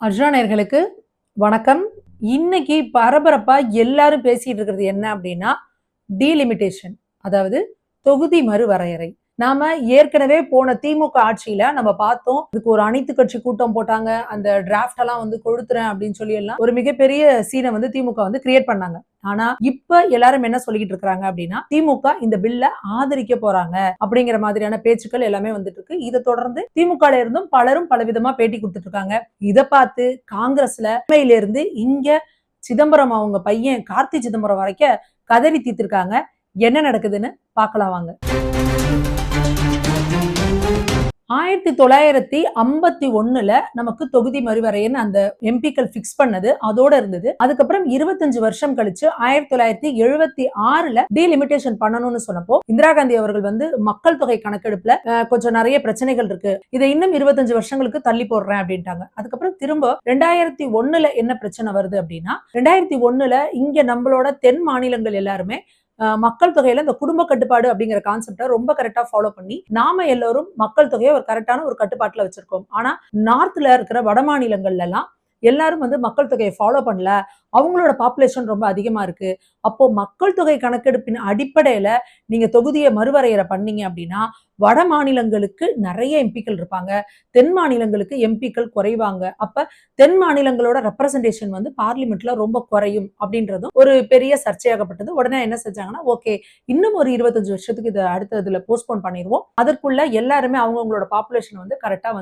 அர்ஜுனா நேயர்களுக்கு வணக்கம். இன்னைக்கு பரபரப்பா எல்லாரும் பேசிட்டு இருக்கிறது என்ன அப்படின்னா, டீலிமிட்டேஷன், அதாவது தொகுதி மறுவரையறை. நாம ஏற்கனவே போன திமுக ஆட்சியில நம்ம பார்த்தோம். இதுக்கு ஒரு அனைத்து கட்சி கூட்டம் போட்டாங்க. அந்த டிராஃப்ட் எல்லாம் கொடுத்துறேன் அப்படின்னு சொல்லி எல்லாம் ஒரு மிகப்பெரிய சீனை திமுக கிரியேட் பண்ணாங்க. ஆனா இப்ப எல்லாரும் என்ன சொல்லிட்டு இருக்காங்க அப்படின்னா, திமுக இந்த பில்ல ஆதரிக்க போறாங்க அப்படிங்கிற மாதிரியான பேச்சுக்கள் எல்லாமே வந்துட்டு இருக்கு. இதை தொடர்ந்து திமுக இருந்தும் பலரும் பலவிதமா பேட்டி கொடுத்துட்டு இருக்காங்க. இதை பார்த்து காங்கிரஸ்ல இருந்து இங்க சிதம்பரம் அவங்க பையன் கார்த்தி சிதம்பரம் வரைக்கும் கதறி தீர்த்திருக்காங்க. என்ன நடக்குதுன்னு பார்க்கலாம் வாங்க. 1951ல நமக்கு தொகுதி மறுவரையன்னு அந்த எம்பிக்கள் பிக்ஸ் பண்ணது அதோட இருந்தது. அதுக்கப்புறம் 25 வருஷம் கழிச்சு 1976ல டீலிமிட்டேஷன் பண்ணணும்னு சொன்னப்போ இந்திரா காந்தி அவர்கள் மக்கள் தொகை கணக்கெடுப்புல கொஞ்சம் நிறைய பிரச்சனைகள் இருக்கு, இதை இன்னும் 25 வருஷங்களுக்கு தள்ளி போடுறேன் அப்படின்ட்டாங்க. அதுக்கப்புறம் திரும்ப 2001ல என்ன பிரச்சனை வருது அப்படின்னா, 2001ல இங்க நம்மளோட தென் மாநிலங்கள் எல்லாருமே மக்கள் தொகையில இந்த குடும்ப கட்டுப்பாடு அப்படிங்கிற கான்செப்டை ரொம்ப கரெக்டா ஃபாலோ பண்ணி நாம எல்லாரும் மக்கள் தொகையை ஒரு கரெக்டான ஒரு கட்டுப்பாட்டுல வச்சிருக்கோம். ஆனா நார்த்ல இருக்கிற வட மாநிலங்கள்ல எல்லாம் எல்லாரும் மக்கள் தொகையை ஃபாலோ பண்ணல, அவங்களோட பாப்புலேஷன் ரொம்ப அதிகமா இருக்கு. அப்போ மக்கள் தொகை கணக்கெடுப்பின் அடிப்படையில நீங்க தொகுதியை மறுவரையறை பண்ணீங்க அப்படின்னா வட மாநிலங்களுக்கு நிறைய எம்பிக்கள் இருப்பாங்க, தென் மாநிலங்களுக்கு எம்பிக்கள் குறைவாங்க. அப்ப தென் மாநிலங்களோட ரெப்ரசன்டேஷன் பார்லிமெண்ட்ல ரொம்ப குறையும் அப்படின்றதும் ஒரு பெரிய சர்ச்சையாகப்பட்டது. உடனே என்ன செஞ்சாங்கன்னா, ஓகே இன்னும் ஒரு 25 வருஷத்துக்கு இதை அடுத்ததுல போஸ்ட்போன் பண்ணிடுவோம், அதற்குள்ள எல்லாருமே அவங்களோட பாப்புலேஷன் கரெக்டா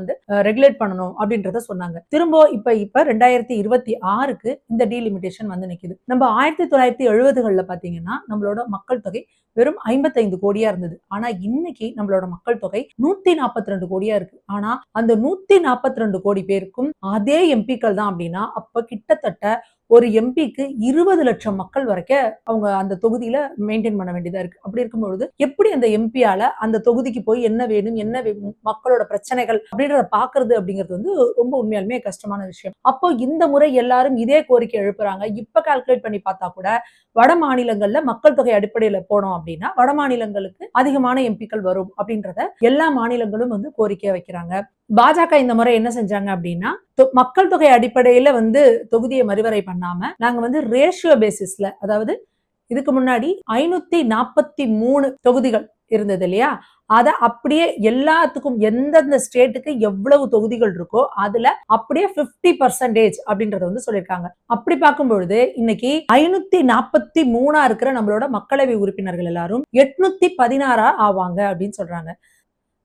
ரெகுலேட் பண்ணணும் அப்படின்றத சொன்னாங்க. திரும்ப இப்ப 2026க்கு இந்த டீலிமிட்டேஷன் நிக்குது. நம்ம 1970கள்ல பாத்தீங்கன்னா நம்மளோட மக்கள் தொகை வெறும் 55 கோடியா இருந்தது. ஆனா இன்னைக்கு நம்மளோட மக்கள் தொகை 142 கோடியா இருக்கு. ஆனா அந்த 142 கோடி பேருக்கும் அதே எம்பிக்கள் தான் அப்படின்னா அப்ப கிட்டத்தட்ட ஒரு எம்பிக்கு 20 லட்சம் மக்கள் வரைக்கும் அவங்க அந்த தொகுதியில மெயின்டைன் பண்ண வேண்டியதா இருக்கு. அப்படி இருக்கும்பொழுது எப்படி அந்த எம்பியால அந்த தொகுதிக்கு போய் என்ன வேணும், என்ன மக்களோட பிரச்சனைகள் அப்படின்றத பாக்குறது அப்படிங்கிறது ரொம்ப உண்மையாலுமே கஷ்டமான விஷயம். அப்போ இந்த முறை எல்லாரும் இதே கோரிக்கை எழுப்புறாங்க. இப்ப கால்குலேட் பண்ணி பார்த்தா கூட வட மாநிலங்கள்ல மக்கள் தொகை அடிப்படையில போனோம் அப்படின்னா வட மாநிலங்களுக்கு அதிகமான எம்பிக்கள் வரும் அப்படின்றத எல்லா மாநிலங்களும் கோரிக்கையா வைக்கிறாங்க. பாஜக இந்த முறை என்ன செஞ்சாங்க அப்படின்னா, மக்கள் தொகை அடிப்படையில தொகுதியை மறுவரை பண்ணாம நாங்க ரேஷியோ பேசிஸ்ல, அதாவது இதுக்கு முன்னாடி 543 தொகுதிகள் இருந்தது இல்லையா, அத அப்படியே எல்லாத்துக்கும் எந்தெந்த ஸ்டேட்டுக்கு எவ்வளவு தொகுதிகள் இருக்கோ அதுல அப்படியே 50% அப்படின்றத சொல்லியிருக்காங்க. அப்படி பார்க்கும்பொழுது இன்னைக்கு 543 இருக்கிற நம்மளோட மக்களவை உறுப்பினர்கள் எல்லாரும் 816 ஆவாங்க அப்படின்னு சொல்றாங்க.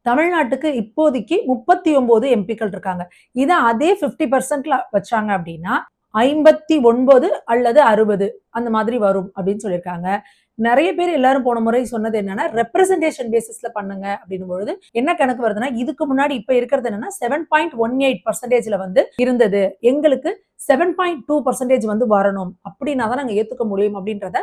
தமிழ்நாட்டுக்கு இப்போதைக்கு 39 எம்பிக்கள் இருக்காங்க. இதை அதே 50%ல வச்சாங்க அப்படின்னா 59 அல்லது 60 அந்த மாதிரி வரும் அப்படின்னு சொல்லியிருக்காங்க. நிறைய பேர் எல்லாரும் போன முறை சொன்னது என்னன்னா, ரெப்ரசன்டேஷன் பேசிஸ்ல பண்ணுங்க அப்படின்னும் பொழுது என்ன கணக்கு வருதுன்னா, இதுக்கு முன்னாடி இப்ப இருக்கிறது என்னன்னா 7.18% இருந்தது, எங்களுக்கு 7.2% வரணும் அப்படின்னா தான் நாங்க ஏத்துக்க முடியும் அப்படின்றத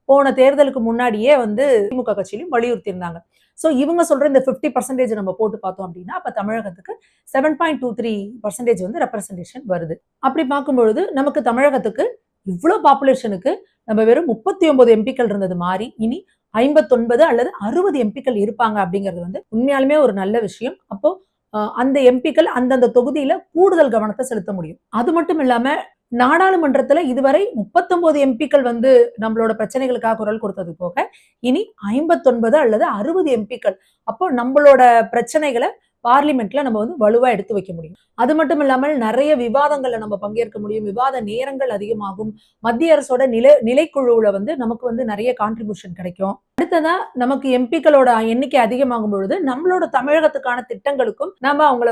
போன தேர்தலுக்கு முன்னாடியே திமுக கட்சியிலும் வலியுறுத்தி இருந்தாங்க. சோ இவங்க சொல்ற இந்த 50% நம்ம போட்டு பார்த்தோம் அப்படின்னா அப்ப தமிழகத்துக்கு 7.23% ரெப்ரசன்டேஷன் வருது. அப்படி பார்க்கும்பொழுது நமக்கு தமிழகத்துக்கு இவ்வளவு பாப்புலேஷனுக்கு நம்ம வெறும் 39 எம்பிக்கள் இருந்தது மாறி இனி 59 அல்லது 60 எம்பிக்கள் இருப்பாங்க அப்படிங்கிறது உண்மையாலுமே ஒரு நல்ல விஷயம். அப்போ அந்த எம்பிக்கள் அந்தந்த தொகுதியில கூடுதல் கவனத்தை செலுத்த முடியும். அது மட்டும் இல்லாம நாடாளுமன்றத்துல இதுவரை 39 எம்பிக்கள் நம்மளோட பிரச்சனைகளுக்காக குரல் கொடுத்தது போக இனி 59 அல்லது 60 எம்பிக்கள், அப்போ நம்மளோட பிரச்சனைகளை பார்லிமெண்ட்ல நம்ம வலுவா எடுத்து வைக்க முடியும். அது மட்டும் இல்லாமல் நிறைய விவாதங்கள்ல நம்ம பங்கேற்க முடியும், விவாத நேரங்கள் அதிகமாகும், மத்திய அரசோட நிலைக்குழுவுல நமக்கு நிறைய கான்ட்ரிபியூஷன் கிடைக்கும். அடுத்ததா நமக்கு எம்பிக்களோட எண்ணிக்கை அதிகமாகும் பொழுது நம்மளோட தமிழகத்துக்கான திட்டங்களுக்கும் நம்ம அவங்கள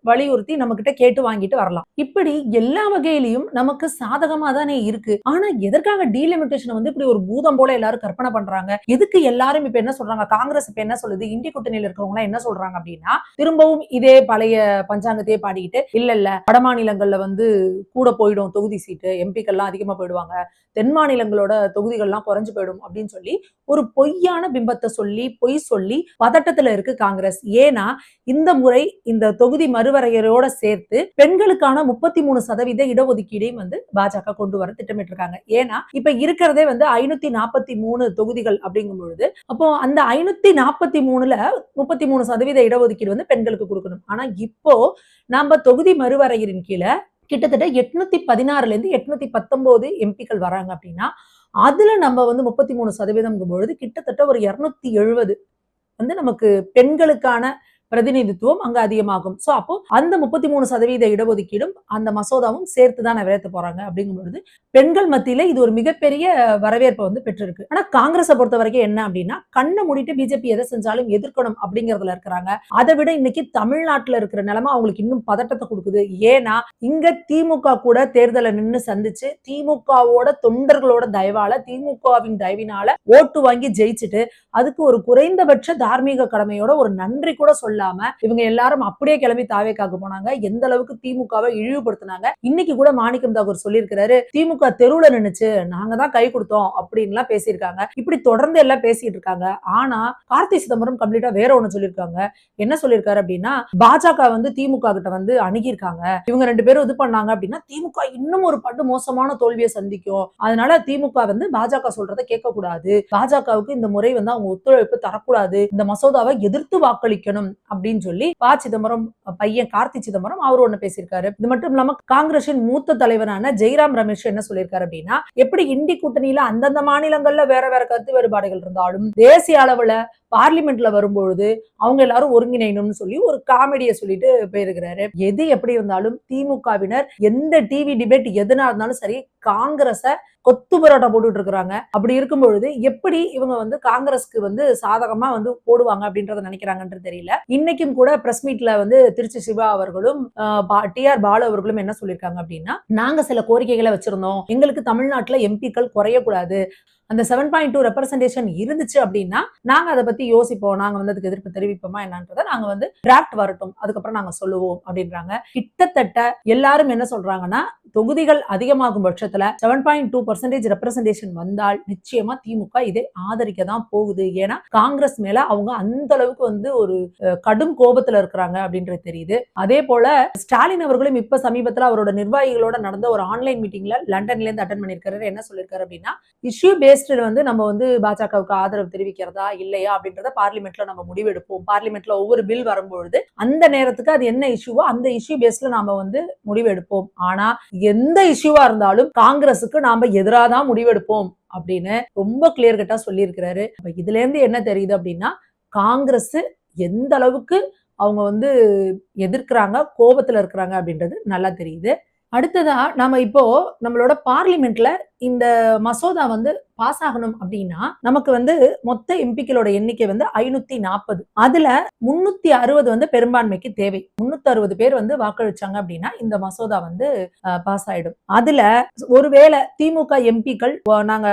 வலியுறுத்தி நம்ம கிட்ட கேட்டு வாங்கிட்டு வரலாம். இப்படி எல்லா வகையிலையும் நமக்கு சாதகமா தானே இருக்கு. ஆனா எதற்காக டீலிமிட்டேஷன் இப்படி ஒரு பூதம் போல எல்லாரும் கற்பனை பண்றாங்க? எதுக்கு எல்லாரும் இப்ப என்ன சொல்றாங்க, காங்கிரஸ் இப்ப என்ன சொல்லுது, இந்திய கூட்டணியில் இருக்கிறவங்க என்ன சொல்றாங்க அப்படின்னா, திரும்பவும் இதே பழைய பஞ்சாங்கத்தையே பாடிக்கிட்டு இல்ல வட மாநிலங்கள்ல கூட போயிடும் தொகுதி சீட்டு, எம்பிக்கள் எல்லாம் அதிகமா போயிடுவாங்க, தென் மாநிலங்களோட தொகுதிகள்லாம் குறைஞ்சு போயிடும் அப்படின்னு சொல்லி ஒரு பொய்யான பிம்பத்தை சொல்லி பொய் சொல்லி பதட்டத்துல இருக்கு காங்கிரஸ். ஏன்னா இந்த முறை இந்த தொகுதி மறுவரையறையோட சேர்த்து பெண்களுக்கான 33% இடஒதுக்கீடையும் பாஜக கொண்டு வர திட்டமிட்டு இருக்காங்க. ஏன்னா இப்ப இருக்கிறதே 543 தொகுதிகள் அப்படிங்கும் பொழுது அப்போ அந்த 543ல 33% இடஒதுக்கீடு பெண்களுக்கு கொடுக்கணும். ஆனா இப்போ நம்ம தொகுதி மறுவரையறின் கீழே கிட்டத்தட்ட 816ல இருந்து 819 எம்பிக்கள் வராங்க அப்படின்னா, அதுல நம்ம வந்து 33% பொழுது கிட்டத்தட்ட ஒரு 270 வந்து நமக்கு பெண்களுக்கான பிரதிநிதித்துவம் அங்க அதிகமாகும். சோ அப்போ அந்த 33% இடஒதுக்கீடும் அந்த மசோதாவும் சேர்த்து தான் நிறைவேற்ற போறாங்க அப்படிங்கும் பொழுது பெண்கள் மத்தியில இது ஒரு மிகப்பெரிய வரவேற்பை வந்து பெற்றிருக்கு. ஆனா காங்கிரஸை பொறுத்த வரைக்கும் என்ன அப்படின்னா, கண்ணை மூடிட்டு பிஜேபி எதை செஞ்சாலும் எதிர்க்கணும் அப்படிங்கறதுல இருக்கிறாங்க. அதை விட இன்னைக்கு தமிழ்நாட்டுல இருக்கிற நிலைமை அவங்களுக்கு இன்னும் பதட்டத்தை கொடுக்குது. ஏன்னா இங்க திமுக கூட தேர்தலை நின்று சந்திச்சு திமுகவோட தொண்டர்களோட தயவால, திமுகவின் தயவினால ஓட்டு வாங்கி ஜெயிச்சுட்டு அதுக்கு ஒரு குறைந்தபட்ச தார்மீக கடமையோட ஒரு நன்றி கூட சொல்லாம இவங்க எல்லாரும் அப்படியே கிளம்பி தாவேக்காக்கு போனாங்க. எந்த அளவுக்கு திமுகவை இழிவுபடுத்தினாங்க. இன்னைக்கு கூட மாணிக்கம் தாகூர் சொல்லியிருக்கிறாரு, திமுக தெருவுல நின்னுச்சு, நாங்க தான் கை கொடுத்தோம் அப்படின்லாம் பேசியிருக்காங்க. இப்படி தொடர்ந்து எல்லாம் பேசிட்டு இருக்காங்க. ஆனா கார்த்தி சிதம்பரம் கம்ப்ளீட்டா வேற ஒண்ணு சொல்லியிருக்காங்க. என்ன சொல்லியிருக்காரு அப்படின்னா, பாஜக வந்து திமுக கிட்ட வந்து அணுகியிருக்காங்க, இவங்க 2 பேரும் இது பண்ணாங்க அப்படின்னா திமுக இன்னும் ஒரு படு மோசமான தோல்வியை சந்திக்கும். அதனால திமுக வந்து பாஜக சொல்றதை கேட்க கூடாது, பாஜகவுக்கு இந்த முறை வந்து அவங்க ஒத்துழைப்பு தரக்கூடாது, இந்த மசோதாவை எதிர்த்து வாக்களிக்கணும் அப்படின்னு சொல்லி ப. சிதம்பரம் பையன் கார்த்தி சிதம்பரம் அவர் ஒண்ணு பேசியிருக்காரு. இது மட்டும் இல்லாம காங்கிரஸின் மூத்த தலைவரான ஜெய்ராம் ரமேஷ் என்ன சொல்லியிருக்காரு அப்படின்னா, எப்படி இண்டி கூட்டணியில அந்தந்த மாநிலங்கள்ல வேற வேற கருத்து வேறுபாடுகள் இருந்தாலும் தேசிய அளவுல பார்லிமெண்ட்ல வரும்பொழுது அவங்க எல்லாரும் ஒருங்கிணைணும்னு சொல்லி ஒரு காமெடியை சொல்லிட்டு போயிருக்கிறாரு. எது எப்படி இருந்தாலும் திமுகவினர் எந்த டிவி டிபேட் எதுனா இருந்தாலும் சரி காங்கிரஸ கொத்து பரோட்டா போட்டுட்டு இருக்காங்க. அப்படி இருக்கும் பொழுது எப்படி இவங்க வந்து காங்கிரஸ்க்கு வந்து சாதகமா வந்து போடுவாங்க அப்படின்றத நினைக்கிறாங்கன்றது தெரியல. இன்னைக்கும் கூட பிரஸ் மீட்ல வந்து திருச்சி சிவா அவர்களும் டி.ஆர். பாலு அவர்களும் என்ன சொல்லியிருக்காங்க அப்படின்னா, நாங்க சில கோரிக்கைகளை வச்சிருந்தோம், எங்களுக்கு தமிழ்நாட்டுல எம்பிக்கள் குறையக்கூடாது, அந்த 7.2 ரெப்ரசன்டேஷன் இருந்துச்சு அப்படின்னா நாங்க அதை பத்தி யோசிப்போம், நாங்க வந்து அதுக்கு எதிர்ப்பு தெரிவிப்போமா என்னன்றதை நாங்க வந்து டிராஃப்ட் வரட்டும், அதுக்கப்புறம் நாங்க சொல்லுவோம் அப்படின்றாங்க. கிட்டத்தட்ட எல்லாரும் என்ன சொல்றாங்கன்னா, தொகுதிகள் அதிகமாகும் பட்சத்துல 7.2% ரெப்ரசன்டேஷன் வந்தால் நிச்சயமா திமுக இதை ஆதரிக்க தான் போகுது. ஏன்னா காங்கிரஸ் மேல அவங்க அந்த அளவுக்கு வந்து ஒரு கடும் கோபத்துல இருக்கிறாங்க அப்படின்றது தெரியுது. அதே போல ஸ்டாலின் அவர்களும் இப்ப சமீபத்துல அவரோட நிர்வாகிகளோட நடந்த ஒரு ஆன்லைன் மீட்டிங்ல லண்டன்ல இருந்து அட்டெண்ட் பண்ணிருக்காரு. என்ன சொல்லிருக்காரு அப்படின்னா, இஷ்யூ பேஸ்டு வந்து நம்ம வந்து பாஜகவுக்கு ஆதரவு தெரிவிக்கிறதா இல்லையா அப்படின்றத பார்லிமெண்ட்ல நம்ம முடிவெடுப்போம். பார்லிமெண்ட்ல ஒவ்வொரு பில் வரும்பொழுது அந்த நேரத்துக்கு அது என்ன இஷ்யூவோ அந்த இஷ்யூ பேஸ்ல நாம வந்து முடிவெடுப்போம். ஆனா எந்த இஷ்யூவா இருந்தாலும் காங்கிரஸுக்கு நாம எதிராதான் முடிவெடுப்போம் அப்படின்னு ரொம்ப கிளியர் கட்டா சொல்லியிருக்கிறாரு. இதுல இருந்து என்ன தெரியுது அப்படின்னா, காங்கிரஸ் எந்த அளவுக்கு அவங்க வந்து எதிர்க்கிறாங்க, கோபத்துல இருக்கிறாங்க அப்படின்றது நல்லா தெரியுது. அடுத்ததா நாம இப்போ நம்மளோட பார்லிமெண்ட்ல இந்த மசோதா வந்து பாஸ் ஆகணும் அப்படின்னா நமக்கு வந்து மொத்த எம்பிக்களோட எண்ணிக்கை வந்து 540. அதுல 360 வந்து பெரும்பான்மைக்கு தேவை. 360 பேர் வந்து வாக்களிச்சாங்க அப்படின்னா இந்த மசோதா வந்து பாஸ் ஆயிடும். அதுல ஒருவேளை திமுக எம்பிக்கள் நாங்க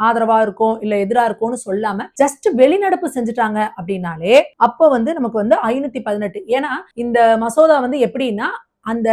ஆதரவா இருக்கோம் இல்ல எதிரா இருக்கோம்னு சொல்லாம ஜஸ்ட் வெளிநடப்பு செஞ்சுட்டாங்க அப்படின்னாலே அப்ப வந்து நமக்கு வந்து 518. ஏன்னா இந்த மசோதா வந்து எப்படின்னா, அந்த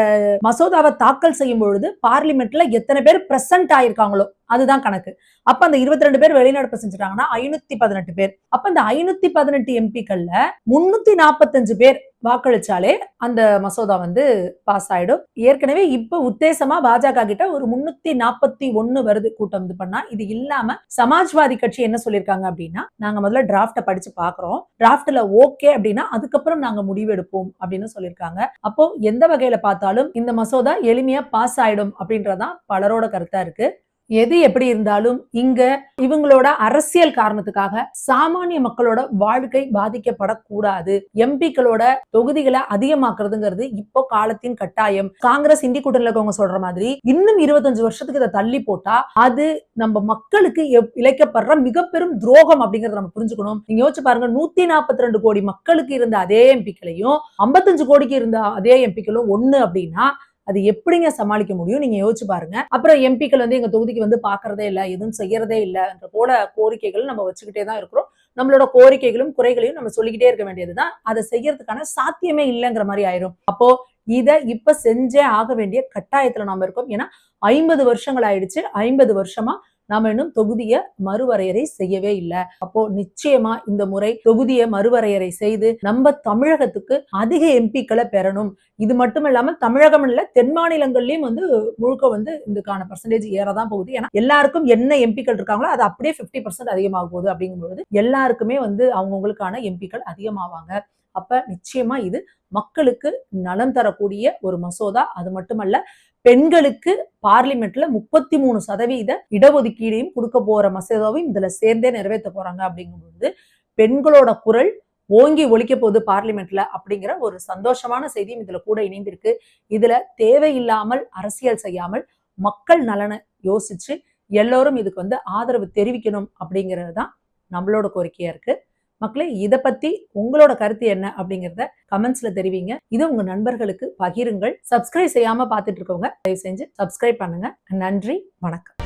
மசோதாவை தாக்கல் செய்யும் பொழுது பார்லிமெண்ட்ல எத்தனை பேர் பிரசன்ட் ஆயிருக்காங்களோ அதுதான் கணக்கு. அப்ப அந்த 22 பேர் வெளிநடப்பு செஞ்சுட்டாங்கன்னா 518 பேர். அப்ப அந்த 518 எம்பிக்கள்ல 345 பேர் வாக்களிச்சாலே அந்த மசோதா வந்து பாஸ் ஆயிடும். ஏற்கனவே இப்ப உத்தேசமா பாஜக கிட்ட ஒரு 341 வருது கூட்டம் இது பண்ணா. இது இல்லாம சமாஜ்வாதி கட்சி என்ன சொல்லிருக்காங்க அப்படின்னா, நாங்க முதல்ல டிராஃப்ட படிச்சு பாக்குறோம், டிராஃப்ட்ல ஓகே அப்படின்னா அதுக்கப்புறம் நாங்க முடிவெடுப்போம் அப்படின்னு சொல்லிருக்காங்க. அப்போ எந்த வகையில பார்த்தாலும் இந்த மசோதா எளிமையா பாஸ் ஆயிடும் அப்படின்றதான் பலரோட கருத்தா இருக்கு. எது எப்படி இருந்தாலும் இங்க இவங்களோட அரசியல் காரணத்துக்காக சாமானிய மக்களோட வாழ்க்கை பாதிக்கப்படக்கூடாது. எம்பிக்களோட தொகுதிகளை அதிகமாக்குறதுங்கிறது இப்போ காலத்தின் கட்டாயம். காங்கிரஸ் இந்தி கூட்டணியில இருக்கவங்க சொல்ற மாதிரி இன்னும் 25 வருஷத்துக்கு இதை தள்ளி போட்டா அது நம்ம மக்களுக்கு இழைக்கப்படுற மிக பெரும் துரோகம் அப்படிங்கறத நம்ம புரிஞ்சுக்கணும். நீங்க யோசிச்சு பாருங்க, 142 கோடி மக்களுக்கு இருந்த அதே எம்பிக்களையும் 55 கோடிக்கு இருந்த அதே எம்பிக்களும் ஒண்ணு அப்படின்னா அது எப்படிங்க சமாளிக்க முடியும்? நீங்க யோசிச்சு பாருங்க. அப்புறம் எம்பிக்கள் வந்து எங்க தொகுதிக்கு வந்து பாக்குறதே இல்ல, எதுவும் செய்யறதே இல்ல என்ற போல கோரிக்கைகள் நம்ம வச்சுக்கிட்டே தான் இருக்கிறோம். நம்மளோட கோரிக்கைகளும் குறைகளையும் நம்ம சொல்லிக்கிட்டே இருக்க வேண்டியதுதான். அதை செய்யறதுக்கான சாத்தியமே இல்லைங்கிற மாதிரி ஆயிரும். அப்போ இத இப்ப செஞ்சே ஆக வேண்டிய கட்டாயத்துல நாம இருக்கோம். ஏன்னா 50 வருஷங்கள் ஆயிடுச்சு. 50 வருஷமா நாம இன்னும் தொகுதியை மறுவரையறை செய்யவே இல்லை. அப்போ நிச்சயமா இந்த முறை தொகுதியை மறுவரையறை செய்து நம்ம தமிழகத்துக்கு அதிக எம்பிக்களை பெறணும். இது மட்டும் இல்லாம தமிழகம் இல்ல தென் மாநிலங்கள்லயும் வந்து முழுக்க வந்து இதுக்கான பர்சன்டேஜ் ஏறதான் போகுது. ஏன்னா எல்லாருக்கும் என்ன எம்பிக்கள் இருக்காங்களோ அது அப்படியே 50% அதிகமாக போகுது. அப்படிங்கும்போது எல்லாருக்குமே வந்து அவங்கவுங்களுக்கான எம்பிக்கள் அதிகமாவாங்க. அப்ப நிச்சயமா இது மக்களுக்கு நலம் தரக்கூடிய ஒரு மசோதா. அது மட்டுமல்ல, பெண்களுக்கு பார்லிமெண்ட்ல 33% இடஒதுக்கீடையும் கொடுக்க போற மசோதாவையும் இதுல சேர்ந்தே நிறைவேற்ற போறாங்க. அப்படிங்கும்போது பெண்களோட குரல் ஓங்கி ஒலிக்க போகுது பார்லிமெண்ட்ல அப்படிங்கிற ஒரு சந்தோஷமான செய்தியும் இதுல கூட இணைந்திருக்கு. இதுல தேவையில்லாமல் அரசியல் செய்யாமல் மக்கள் நலனை யோசிச்சு எல்லாரும் இதுக்கு ஆதரவு தெரிவிக்கணும் அப்படிங்கிறது தான் நம்மளோட கோரிக்கையா இருக்கு. மக்களே, இதை பத்தி உங்களோட கருத்து என்ன அப்படிங்கிறத கமெண்ட்ஸ்ல தெரிவிங்க. இது உங்க நண்பர்களுக்கு பகிருங்கள். சப்ஸ்கிரைப் செய்யாம பார்த்துட்டு இருக்கவங்க தயவு செஞ்சு சப்ஸ்கிரைப் பண்ணுங்க. நன்றி, வணக்கம்.